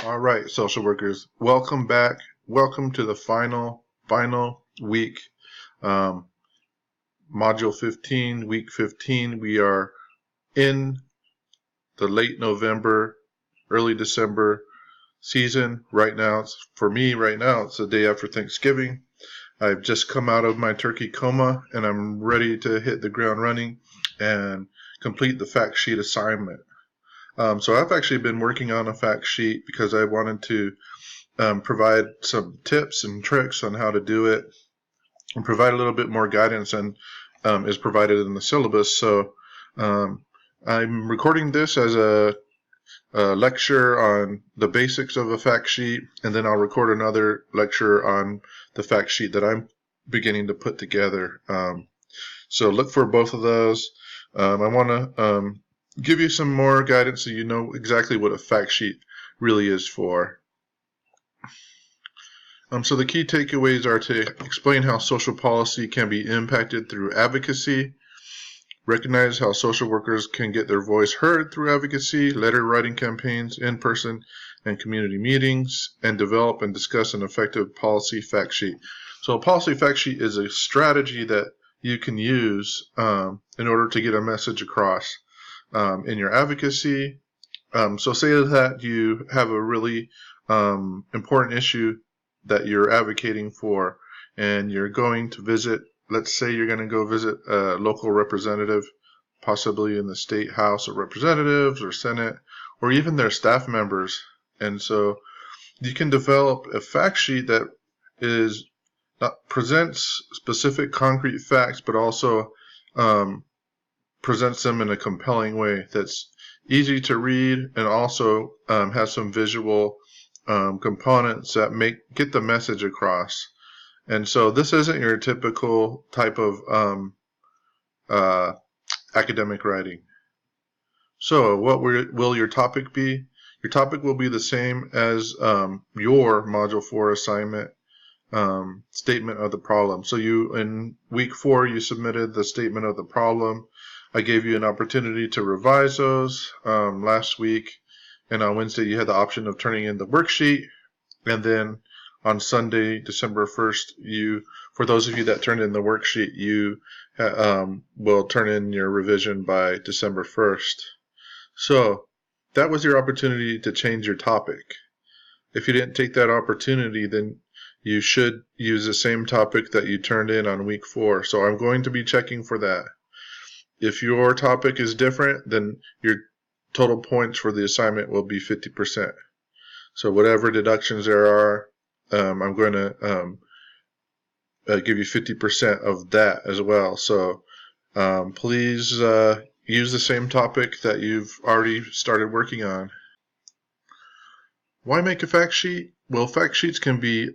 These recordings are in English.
All right, social workers, welcome back. Welcome to the final week, um, module 15, week 15. We are in the late November, early December season right now. For me, right now, it's the day after Thanksgiving. I've just come out of my turkey coma and I'm ready to hit the ground running and complete the fact sheet assignment. So I've actually been working on a fact sheet because I wanted to provide some tips and tricks on how to do it and provide a little bit more guidance than is provided in the syllabus. So I'm recording this as a lecture on the basics of a fact sheet, and then I'll record another lecture on the fact sheet that I'm beginning to put together. So look for both of those. I want to give you some more guidance so you know exactly what a fact sheet really is for. So the key takeaways are to explain how social policy can be impacted through advocacy, recognize how social workers can get their voice heard through advocacy, letter writing campaigns, in-person and community meetings, and develop and discuss an effective policy fact sheet. So a policy fact sheet is a strategy that you can use in order to get a message across in your advocacy. So say that you have a really important issue that you're advocating for, and you're going to visit, let's say you're going to go visit a local representative, possibly in the state house of representatives or senate, or even their staff members. And so you can develop a fact sheet that presents specific concrete facts, but also presents them in a compelling way that's easy to read and also has some visual components that get the message across. And so this isn't your typical type of academic writing. So what will your topic be? Your topic will be the same as your Module 4 assignment, statement of the problem. So in week 4, you submitted the statement of the problem. I gave you an opportunity to revise those last week. And on Wednesday, you had the option of turning in the worksheet. And then on Sunday, December 1st, for those of you that turned in the worksheet, you will turn in your revision by December 1st. So that was your opportunity to change your topic. If you didn't take that opportunity, then you should use the same topic that you turned in on week 4. So I'm going to be checking for that. If your topic is different, then your total points for the assignment will be 50%. So whatever deductions there are, I'm going to give you 50% of that as well. So please use the same topic that you've already started working on. Why make a fact sheet? Well, fact sheets can be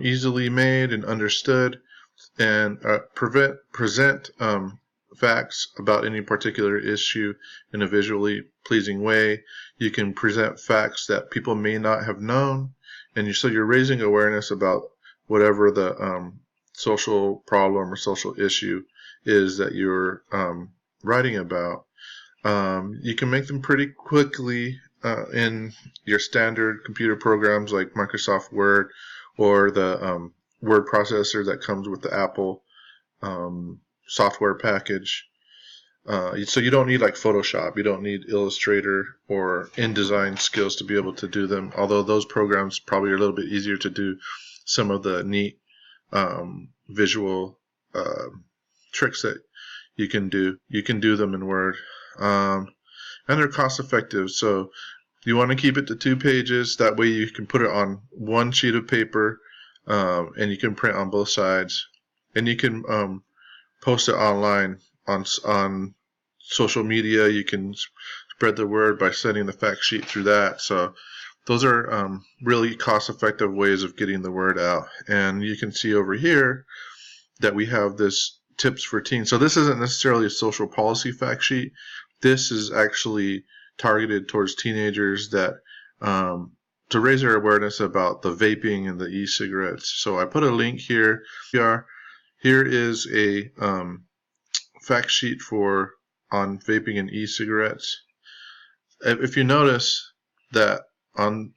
easily made and understood and present facts about any particular issue in a visually pleasing way. You can present facts that people may not have known, and so you're raising awareness about whatever the social problem or social issue is that you're writing about. You can make them pretty quickly in your standard computer programs like Microsoft Word or the word processor that comes with the Apple software package. So you don't need like Photoshop, you don't need Illustrator or InDesign skills to be able to do them, although those programs probably are a little bit easier to do some of the neat visual tricks that you can do. You can do them in Word. And they're cost effective, so you want to keep it to 2 pages. That way you can put it on one sheet of paper and you can print on both sides. And you can post it online on social media. You can spread the word by sending the fact sheet through that. So those are really cost-effective ways of getting the word out. And you can see over here that we have this tips for teens. So this isn't necessarily a social policy fact sheet. This is actually targeted towards teenagers that to raise their awareness about the vaping and the e-cigarettes. So I put a link here. Here is a fact sheet on vaping and e-cigarettes. If you notice that on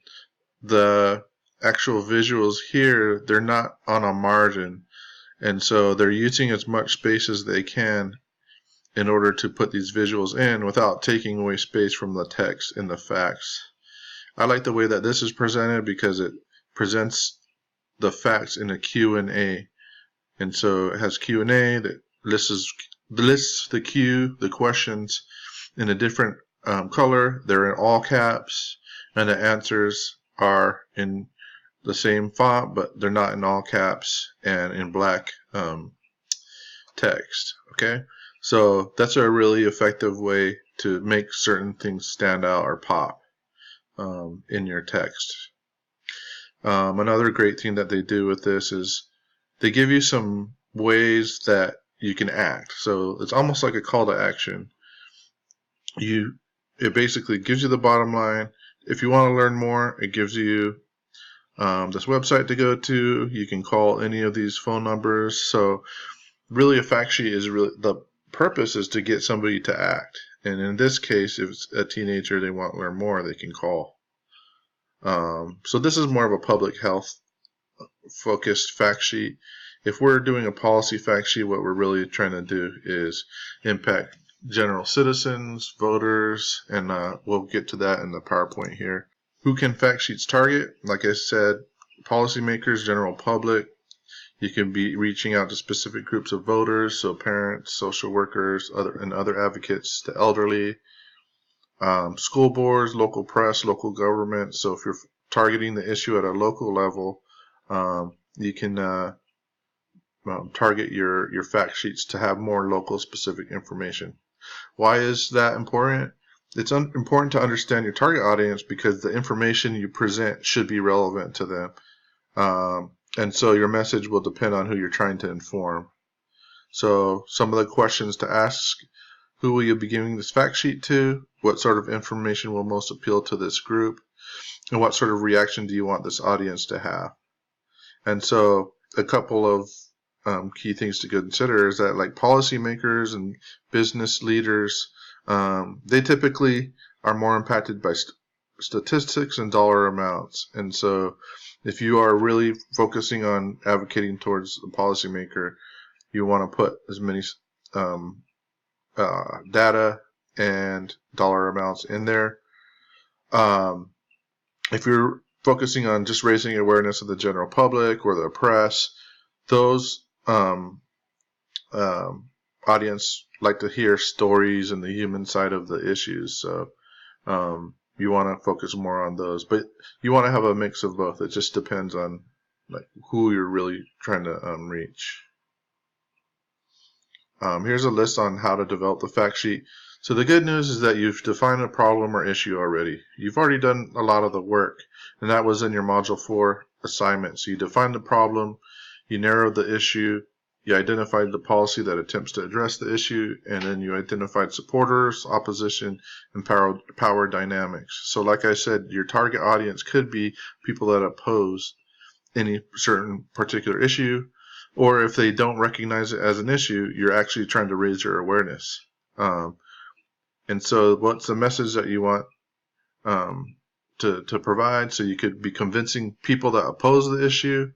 the actual visuals here, they're not on a margin. And so they're using as much space as they can in order to put these visuals in without taking away space from the text in the facts. I like the way that this is presented because it presents the facts in a Q&A. And so it has Q&A that lists the questions in a different color. They're in all caps, and the answers are in the same font, but they're not in all caps and in black text. Okay, so that's a really effective way to make certain things stand out or pop in your text. Another great thing that they do with this is they give you some ways that you can act. So it's almost like a call to action. It basically gives you the bottom line. If you want to learn more, it gives you this website to go to. You can call any of these phone numbers. So really, a fact sheet is really the purpose is to get somebody to act. And in this case, if it's a teenager, they want to learn more, they can call. So this is more of a public health focused fact sheet. If we're doing a policy fact sheet, what we're really trying to do is impact general citizens, voters, and we'll get to that in the PowerPoint here. Who can fact sheets target? Like I said, policymakers, general public. You can be reaching out to specific groups of voters, so parents, social workers, other advocates, the elderly, school boards, local press, local government. So if you're targeting the issue at a local level, you can target your fact sheets to have more local specific information. Why is that important? It's important to understand your target audience because the information you present should be relevant to them. And so your message will depend on who you're trying to inform. So some of the questions to ask: who will you be giving this fact sheet to? What sort of information will most appeal to this group? And what sort of reaction do you want this audience to have? And so a couple of key things to consider is that, like, policymakers and business leaders, they typically are more impacted by statistics and dollar amounts. And so if you are really focusing on advocating towards the policymaker, you want to put as many data and dollar amounts in there. If you're focusing on just raising awareness of the general public or the press, those audience like to hear stories and the human side of the issues. So you want to focus more on those, but you want to have a mix of both. It just depends on like who you're really trying to reach. Here's a list on how to develop the fact sheet. So the good news is that you've defined a problem or issue already. You've already done a lot of the work, and that was in your Module 4 assignment. So you defined the problem, you narrowed the issue, you identified the policy that attempts to address the issue, and then you identified supporters, opposition, and power dynamics. So like I said, your target audience could be people that oppose any certain particular issue, or if they don't recognize it as an issue, you're actually trying to raise your awareness. And so what's the message that you want to provide? So you could be convincing people that oppose the issue.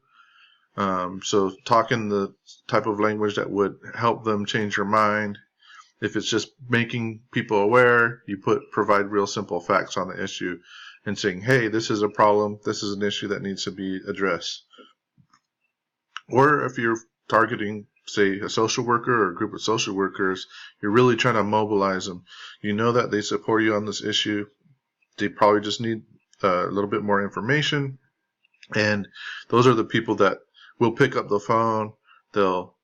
So talking the type of language that would help them change your mind. If it's just making people aware, you provide real simple facts on the issue and saying, hey, this is a problem, this is an issue that needs to be addressed. Or if you're targeting, say, a social worker or a group of social workers, you're really trying to mobilize them. You know that they support you on this issue. They probably just need a little bit more information. And those are the people that will pick up the phone. They'll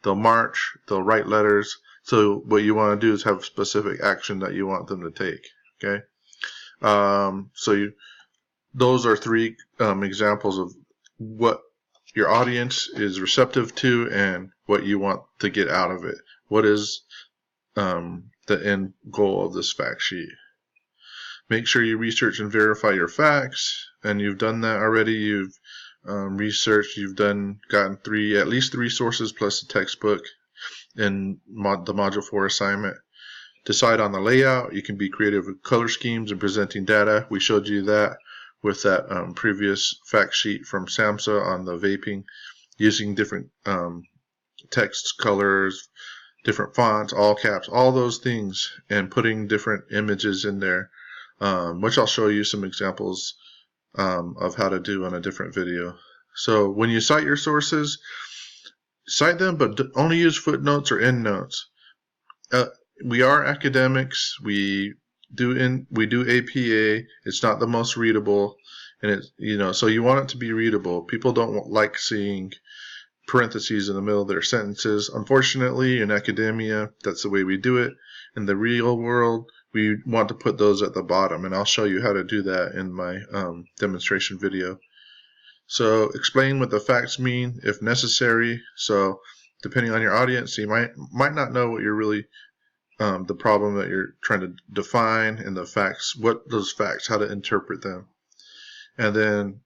march. They'll write letters. So what you want to do is have specific action that you want them to take. Okay. Those are three examples of what your audience is receptive to and what you want to get out of it. What is the end goal of this fact sheet? Make sure you research and verify your facts, and you've done that already. You've researched, you've gotten at least three sources plus a textbook in the Module 4 assignment. Decide on the layout. You can be creative with color schemes and presenting data. We showed you that. with that previous fact sheet from SAMHSA on the vaping, using different text colors, different fonts, all caps, all those things, and putting different images in there, which I'll show you some examples of how to do on a different video. So when you cite your sources, cite them, but only use footnotes or endnotes. We are academics. We do APA. It's not the most readable, and so you want it to be readable. People don't like seeing parentheses in the middle of their sentences. Unfortunately, in academia, that's the way we do it. In the real world, we want to put those at the bottom, and I'll show you how to do that in my demonstration video. So explain what the facts mean if necessary. So depending on your audience, you might not know what you're really the problem that you're trying to define, and the facts, what those facts, how to interpret them. And then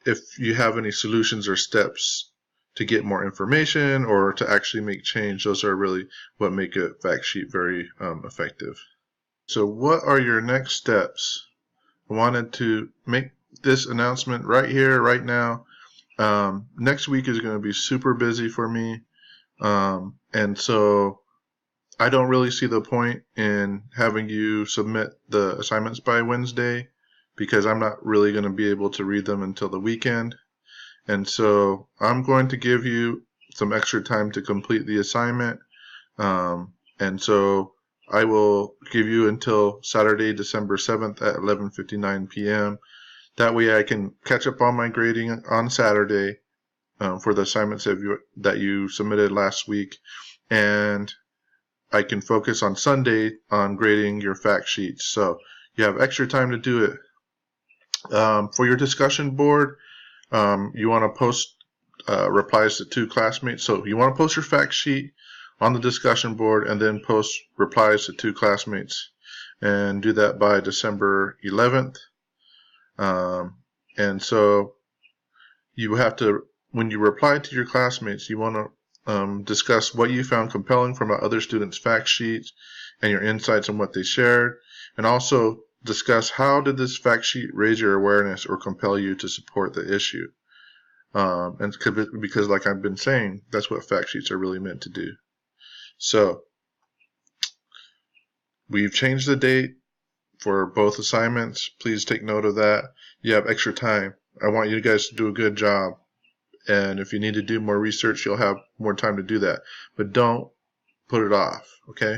if you have any solutions or steps to get more information or to actually make change, those are really what make a fact sheet very effective. So what are your next steps? I wanted to make this announcement right here, right now. Next week is going to be super busy for me, and so I don't really see the point in having you submit the assignments by Wednesday, because I'm not really going to be able to read them until the weekend. And so I'm going to give you some extra time to complete the assignment. And so I will give you until Saturday, December 7th at 11:59 p.m. That way I can catch up on my grading on Saturday for the assignments that you submitted last week. And I can focus on Sunday on grading your fact sheets. So you have extra time to do it. For your discussion board, you want to post replies to 2 classmates. So you want to post your fact sheet on the discussion board and then post replies to 2 classmates, and do that by December 11th. And so you have to, when you reply to your classmates, you want to discuss what you found compelling from other students' fact sheets and your insights on what they shared, and also discuss how did this fact sheet raise your awareness or compel you to support the issue. And because like I've been saying, that's what fact sheets are really meant to do. So we've changed the date for both assignments. Please take note of that. You have extra time. I want you guys to do a good job. And if you need to do more research, you'll have more time to do that. But don't put it off, okay?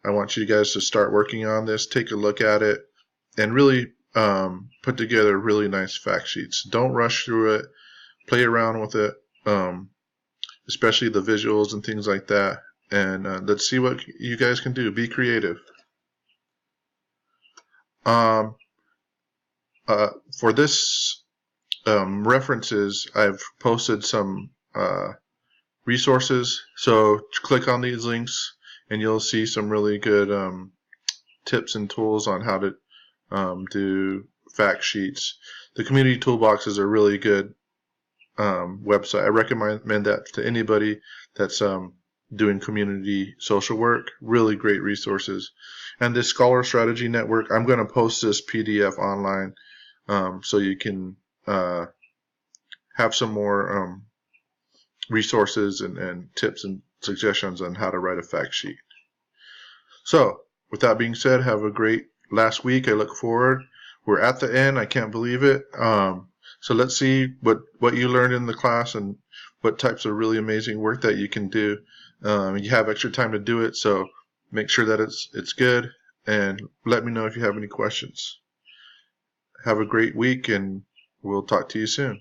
I want you guys to start working on this, take a look at it, and really put together really nice fact sheets. Don't rush through it. Play around with it, especially the visuals and things like that. And let's see what you guys can do. Be creative. For this references, I've posted some resources. So click on these links and you'll see some really good tips and tools on how to do fact sheets. The Community Toolbox is a really good website. I recommend that to anybody that's doing community social work. Really great resources. And this Scholar Strategy Network, I'm going to post this PDF online so you can have some more resources and tips and suggestions on how to write a fact sheet. So with that being said, have a great last week. I look forward. We're at the end. I can't believe it. So let's see what you learned in the class and what types of really amazing work that you can do. You have extra time to do it, so make sure that it's good, and let me know if you have any questions. Have a great week, and we'll talk to you soon.